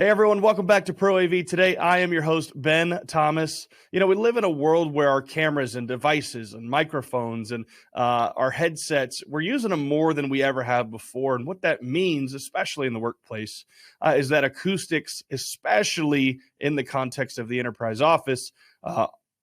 Hey everyone, welcome back to Pro AV. Today, I am your host, Ben Thomas. We live in a world where our cameras and devices and microphones and our headsets, we're using them more than we ever have before. And what that means, especially in the workplace, is that acoustics, especially in the context of the enterprise office,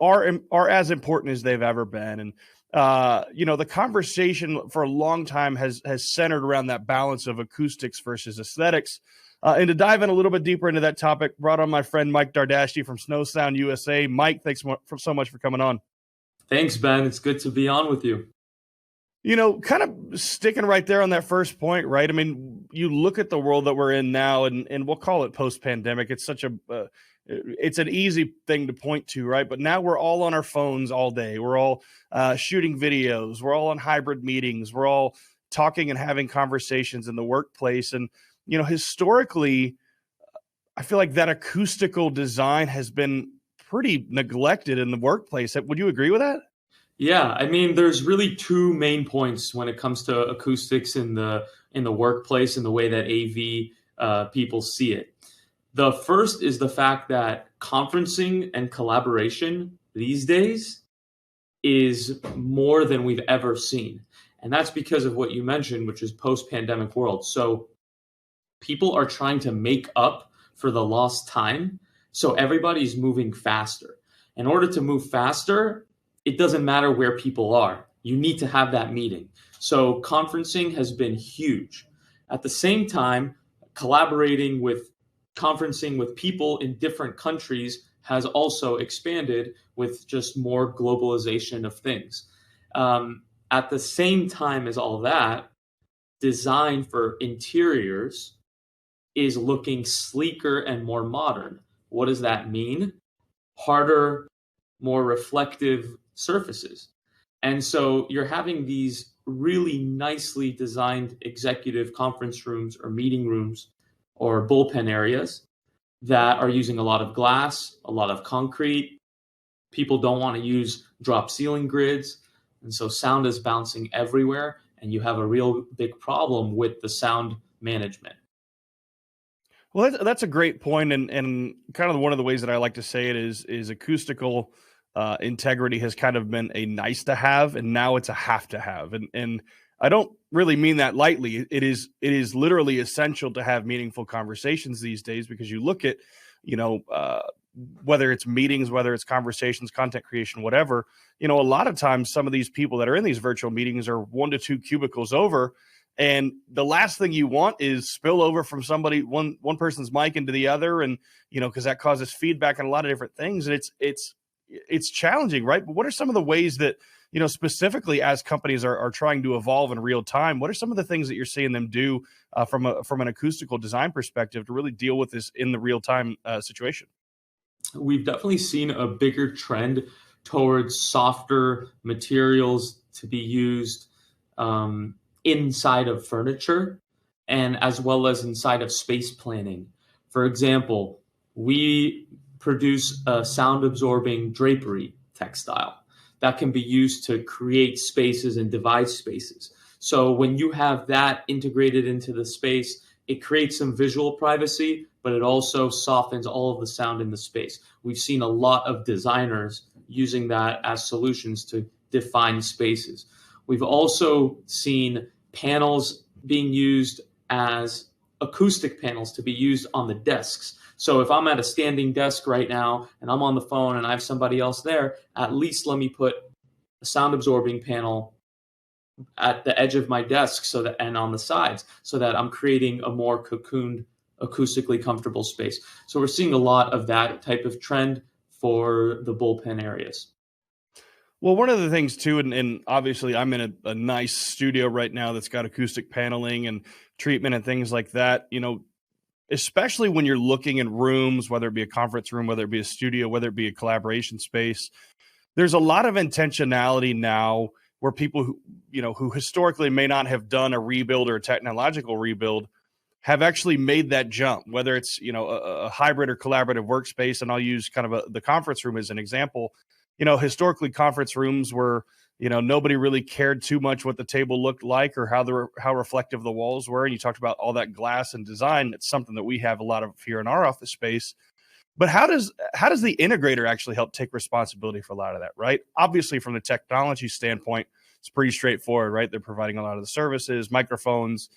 are as important as they've ever been. And the conversation for a long time has centered around that balance of acoustics versus aesthetics. And to dive in a little bit deeper into that topic, brought on my friend Mike Dardashti from Snow Sound USA. Mike, thanks so much for coming on. Thanks, Ben. It's good to be on with you. Kind of sticking right there on that first point, right? I mean, you look at the world that we're in now, and we'll call it post-pandemic. It's such it's an easy thing to point to, right? But now we're all on our phones all day. We're all shooting videos. We're all on hybrid meetings. We're all talking and having conversations in the workplace. And historically, I feel like that acoustical design has been pretty neglected in the workplace. Would you agree with that? Yeah, I mean, there's really two main points when it comes to acoustics in the workplace and the way that AV people see it. The first is the fact that conferencing and collaboration these days is more than we've ever seen. And that's because of what you mentioned, which is post-pandemic world. So people are trying to make up for the lost time. So everybody's moving faster. In order to move faster, it doesn't matter where people are. You need to have that meeting. So conferencing has been huge. At the same time, conferencing with people in different countries has also expanded with just more globalization of things. At the same time as all that, design for interiors is looking sleeker and more modern. What does that mean? Harder, more reflective surfaces. And so you're having these really nicely designed executive conference rooms or meeting rooms or bullpen areas that are using a lot of glass, a lot of concrete. People don't want to use drop ceiling grids. And so sound is bouncing everywhere, and you have a real big problem with the sound management. Well, that's a great point, and kind of one of the ways that I like to say it is acoustical integrity has kind of been a nice to have, and now it's a have to have, and I don't really mean that lightly. It is literally essential to have meaningful conversations these days, because you look at whether it's meetings, whether it's conversations, content creation, whatever. A lot of times some of these people that are in these virtual meetings are 1 to 2 cubicles over. And the last thing you want is spill over from one person's mic into the other, and because that causes feedback and a lot of different things, and it's challenging, right? But what are some of the ways that specifically as companies are trying to evolve in real time? What are some of the things that you're seeing them do from an acoustical design perspective to really deal with this in the real time situation? We've definitely seen a bigger trend towards softer materials to be used inside of furniture, and as well as inside of space planning. For example, we produce a sound absorbing drapery textile that can be used to create spaces and divide spaces. So when you have that integrated into the space, it creates some visual privacy, but it also softens all of the sound in the space. We've seen a lot of designers using that as solutions to define spaces. We've also seen panels being used as acoustic panels to be used on the desks. So if I'm at a standing desk right now and I'm on the phone and I have somebody else there, at least let me put a sound absorbing panel at the edge of my desk and on the sides, so that I'm creating a more cocooned, acoustically comfortable space. So we're seeing a lot of that type of trend for the bullpen areas. Well, one of the things too, and obviously I'm in a nice studio right now that's got acoustic paneling and treatment and things like that, especially when you're looking in rooms, whether it be a conference room, whether it be a studio, whether it be a collaboration space, there's a lot of intentionality now where people who historically may not have done a rebuild or a technological rebuild have actually made that jump, whether it's, a hybrid or collaborative workspace. And I'll use kind of the conference room as an example. Historically conference rooms were, nobody really cared too much what the table looked like or how reflective the walls were. And you talked about all that glass and design. It's something that we have a lot of here in our office space. But how does the integrator actually help take responsibility for a lot of that, right? Obviously, from the technology standpoint, it's pretty straightforward, right? They're providing a lot of the services, microphones,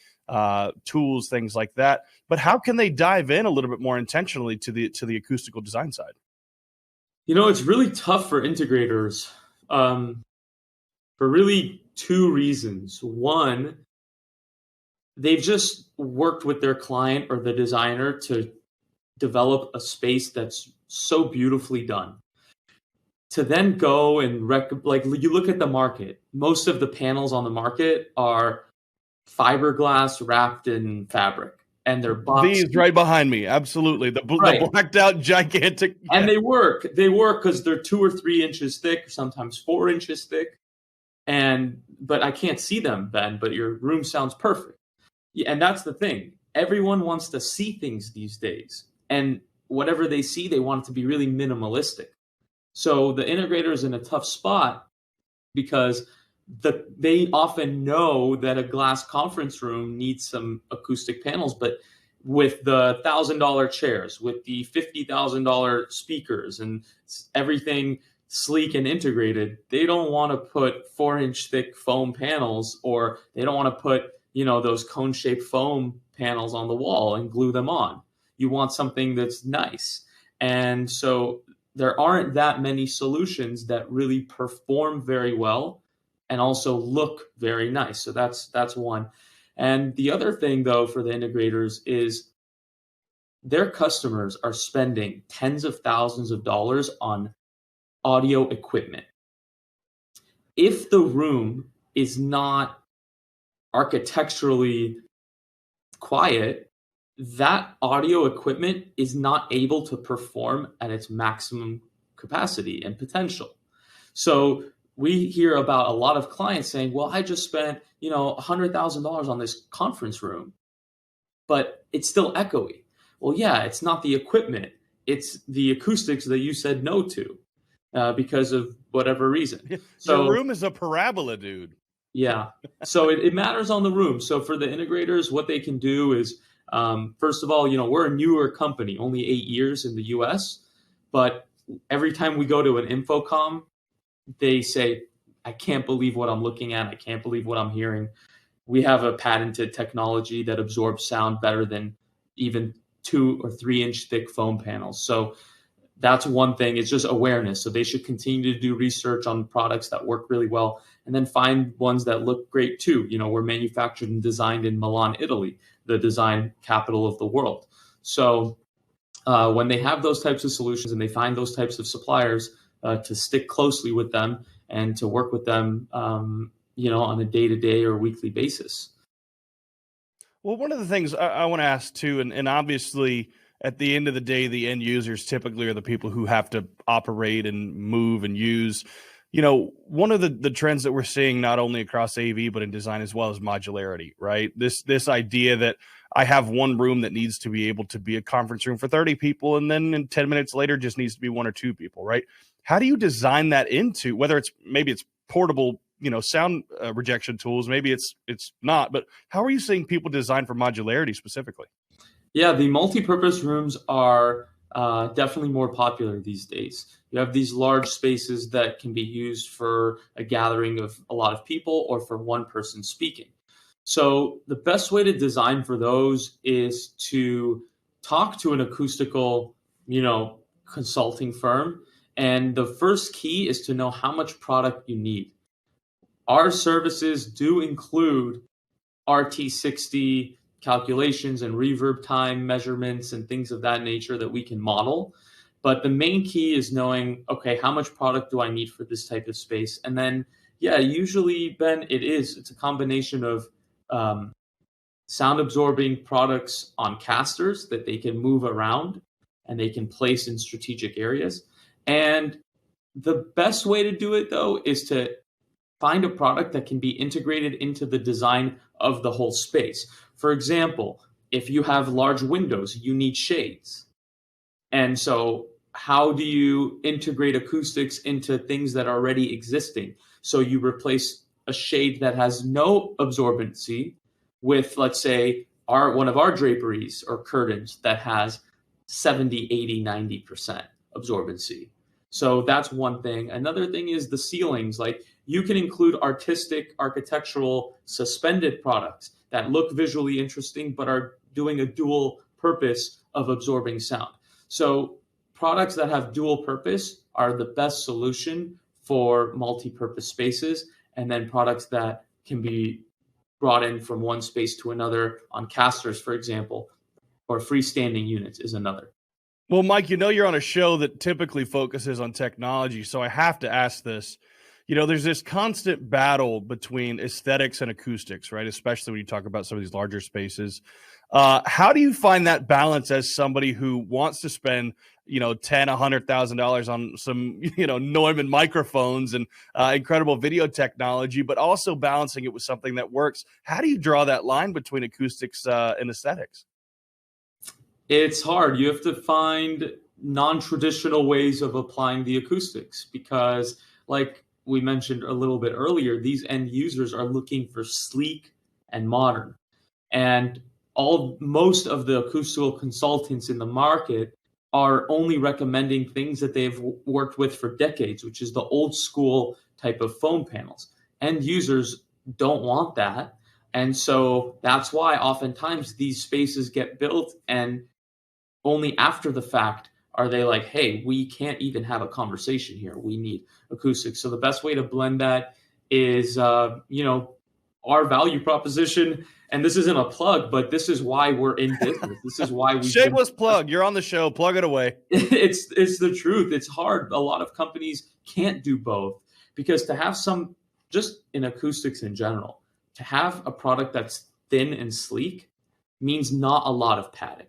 tools, things like that. But how can they dive in a little bit more intentionally to the acoustical design side? It's really tough for integrators for really two reasons. One, they've just worked with their client or the designer to develop a space that's so beautifully done. To then go and like you look at the market, most of the panels on the market are fiberglass wrapped in fabric, and they're boxed. These right behind me, absolutely. The blacked out gigantic. Yeah. And they work because they're 2 or 3 inches thick, sometimes 4 inches thick. But I can't see them, Ben, but your room sounds perfect. Yeah, and that's the thing. Everyone wants to see things these days. And whatever they see, they want it to be really minimalistic. So the integrator is in a tough spot because they often know that a glass conference room needs some acoustic panels, but with the $1,000 chairs, with the $50,000 speakers and everything sleek and integrated, they don't want to put 4-inch thick foam panels, or they don't want to put, those cone-shaped foam panels on the wall and glue them on. You want something that's nice. And so there aren't that many solutions that really perform very well and also look very nice. So that's one. And the other thing, though, for the integrators is their customers are spending tens of thousands of dollars on audio equipment. If the room is not architecturally quiet, that audio equipment is not able to perform at its maximum capacity and potential. So we hear about a lot of clients saying, well, I just spent, $100,000 on this conference room, but it's still echoey. Well, yeah, it's not the equipment. It's the acoustics that you said no to because of whatever reason. So your room is a parabola, dude. Yeah. So it matters on the room. So for the integrators, what they can do is, first of all, we're a newer company, only 8 years in the US, but every time we go to an Infocom, they say, I can't believe what I'm looking at. I can't believe what I'm hearing. We have a patented technology that absorbs sound better than even 2 or 3 inch thick foam panels. So that's one thing. It's just awareness. So they should continue to do research on products that work really well, and then find ones that look great too. We're manufactured and designed in Milan, Italy, the design capital of the world. So when they have those types of solutions and they find those types of suppliers, to stick closely with them and to work with them, on a day-to-day or weekly basis. Well, one of the things I want to ask too, and obviously at the end of the day, the end users typically are the people who have to operate and move and use. One of the trends that we're seeing not only across AV but in design as well is modularity, right? This idea that I have one room that needs to be able to be a conference room for 30 people, and then in 10 minutes later just needs to be 1 or 2 people, right? How do you design that into, whether maybe it's portable, sound rejection tools, maybe it's not, but how are you seeing people design for modularity specifically? Yeah, the multi-purpose rooms are definitely more popular these days. You have these large spaces that can be used for a gathering of a lot of people or for one person speaking. So the best way to design for those is to talk to an acoustical, consulting firm. And the first key is to know how much product you need. Our services do include RT60 calculations and reverb time measurements and things of that nature that we can model. But the main key is knowing, okay, how much product do I need for this type of space? And then, yeah, usually, Ben, it's a combination of sound absorbing products on casters that they can move around and they can place in strategic areas. And the best way to do it, though, is to find a product that can be integrated into the design of the whole space. For example, if you have large windows, you need shades. And so how do you integrate acoustics into things that are already existing? So you replace a shade that has no absorbency with, let's say, one of our draperies or curtains that has 70, 80, 90% absorbency. So that's one thing. Another thing is the ceilings. Like, you can include artistic, architectural, suspended products that look visually interesting but are doing a dual purpose of absorbing sound. So products that have dual purpose are the best solution for multi-purpose spaces, and then products that can be brought in from one space to another on casters, for example, or freestanding units is another. Well, Mike, you're on a show that typically focuses on technology, so I have to ask this. There's this constant battle between aesthetics and acoustics, right? Especially when you talk about some of these larger spaces. How do you find that balance as somebody who wants to spend, $100,000 on some, Neumann microphones and incredible video technology, but also balancing it with something that works? How do you draw that line between acoustics and aesthetics? It's hard. You have to find non-traditional ways of applying the acoustics because, like we mentioned a little bit earlier, these end users are looking for sleek and modern. And most of the acoustical consultants in the market are only recommending things that they've worked with for decades, which is the old school type of foam panels. End users don't want that. And so that's why oftentimes these spaces get built, and only after the fact are they like, hey, we can't even have a conversation here. We need acoustics. So the best way to blend that is, our value proposition. And this isn't a plug, but this is why we're in business. This is why we shameless plug. You're on the show. Plug it away. It's the truth. It's hard. A lot of companies can't do both because to have just in acoustics in general, to have a product that's thin and sleek means not a lot of padding.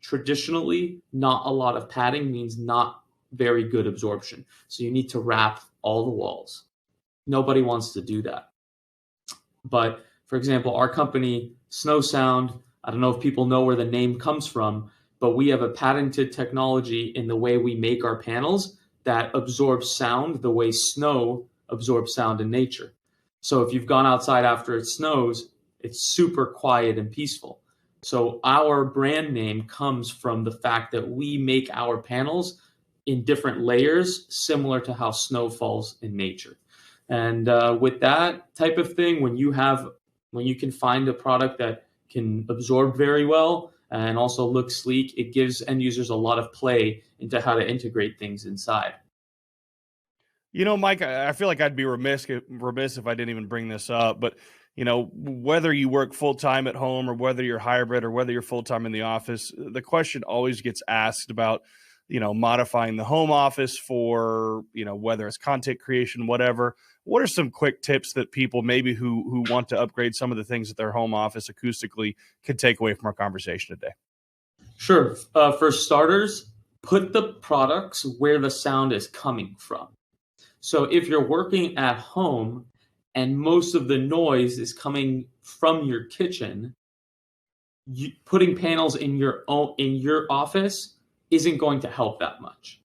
Traditionally, not a lot of padding means not very good absorption. So you need to wrap all the walls. Nobody wants to do that. But for example, our company, Snow Sound, I don't know if people know where the name comes from, but we have a patented technology in the way we make our panels that absorbs sound the way snow absorbs sound in nature. So if you've gone outside after it snows, it's super quiet and peaceful. So our brand name comes from the fact that we make our panels in different layers, similar to how snow falls in nature. And with that type of thing, when you can find a product that can absorb very well and also look sleek, it gives end users a lot of play into how to integrate things inside. Mike, I feel like I'd be remiss if I didn't even bring this up, but whether you work full-time at home or whether you're hybrid or whether you're full-time in the office, the question always gets asked about, modifying the home office for, whether it's content creation, whatever. What are some quick tips that people maybe who want to upgrade some of the things at their home office acoustically could take away from our conversation today? Sure. For starters, put the products where the sound is coming from. So if you're working at home and most of the noise is coming from your kitchen, putting panels in your office isn't going to help that much.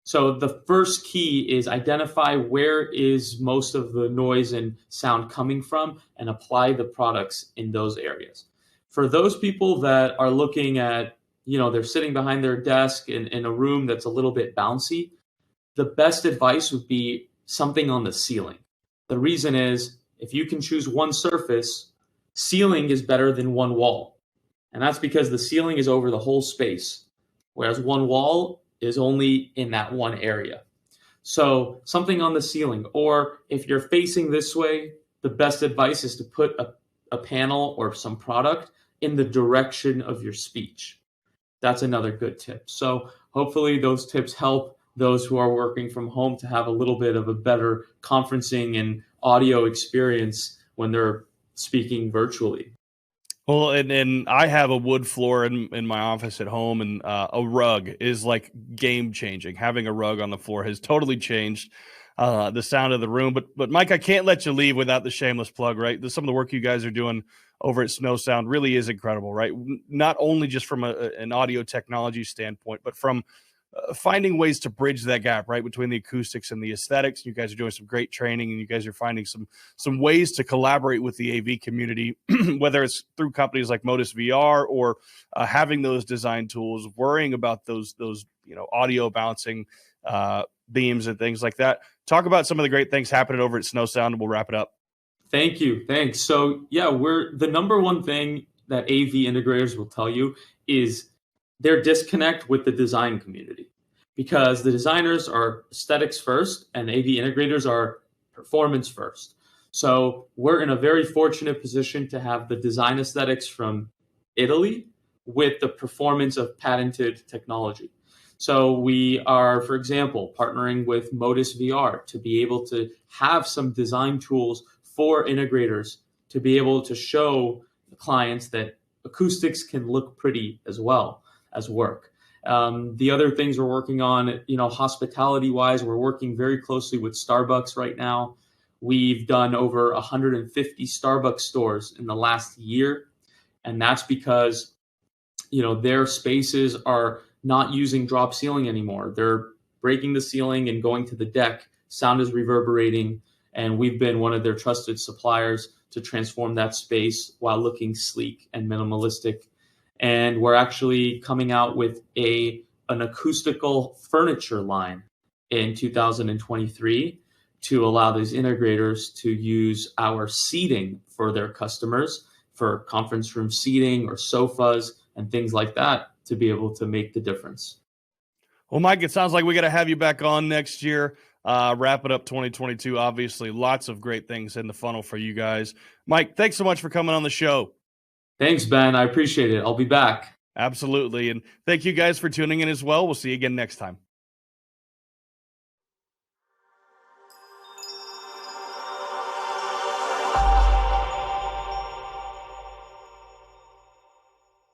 So the first key is identify where is most of the noise and sound coming from and apply the products in those areas. For those people that are looking at, they're sitting behind their desk in a room that's a little bit bouncy, the best advice would be something on the ceiling. The reason is, if you can choose one surface, ceiling is better than one wall. And that's because the ceiling is over the whole space, whereas one wall is only in that one area. So something on the ceiling, or if you're facing this way, the best advice is to put a panel or some product in the direction of your speech. That's another good tip. So hopefully those tips help those who are working from home to have a little bit of a better conferencing and audio experience when they're speaking virtually. Well, and I have a wood floor in my office at home, and a rug is like game changing. Having a rug on the floor has totally changed the sound of the room. But Mike, I can't let you leave without the shameless plug, right? Some of the work you guys are doing over at Snow Sound really is incredible, right? Not only just from an audio technology standpoint, but from finding ways to bridge that gap, right, between the acoustics and the aesthetics. You guys are doing some great training, and you guys are finding some ways to collaborate with the AV community, whether it's through companies like Modus VR or having those design tools, worrying about those audio bouncing beams and things like that. Talk about some of the great things happening over at Snow Sound, and we'll wrap it up. Thank you. Thanks. So yeah, we're the number one thing that AV integrators will tell you is their disconnect with the design community, because the designers are aesthetics first and AV integrators are performance first. So we're in a very fortunate position to have the design aesthetics from Italy with the performance of patented technology. So we are, for example, partnering with Modus VR to be able to have some design tools for integrators to be able to show the clients that acoustics can look pretty as well as work. The other things we're working on, hospitality wise, we're working very closely with Starbucks right now. We've done over 150 Starbucks stores in the last year. And that's because, their spaces are not using drop ceiling anymore. They're breaking the ceiling and going to the deck. Sound is reverberating. And we've been one of their trusted suppliers to transform that space while looking sleek and minimalistic. And we're actually coming out with an acoustical furniture line in 2023 to allow these integrators to use our seating for their customers, for conference room seating or sofas and things like that, to be able to make the difference. Well, Mike, it sounds like we got to have you back on next year. Wrap it up 2022. Obviously, lots of great things in the funnel for you guys. Mike, thanks so much for coming on the show. Thanks, Ben. I appreciate it. I'll be back. Absolutely. And thank you guys for tuning in as well. We'll see you again next time.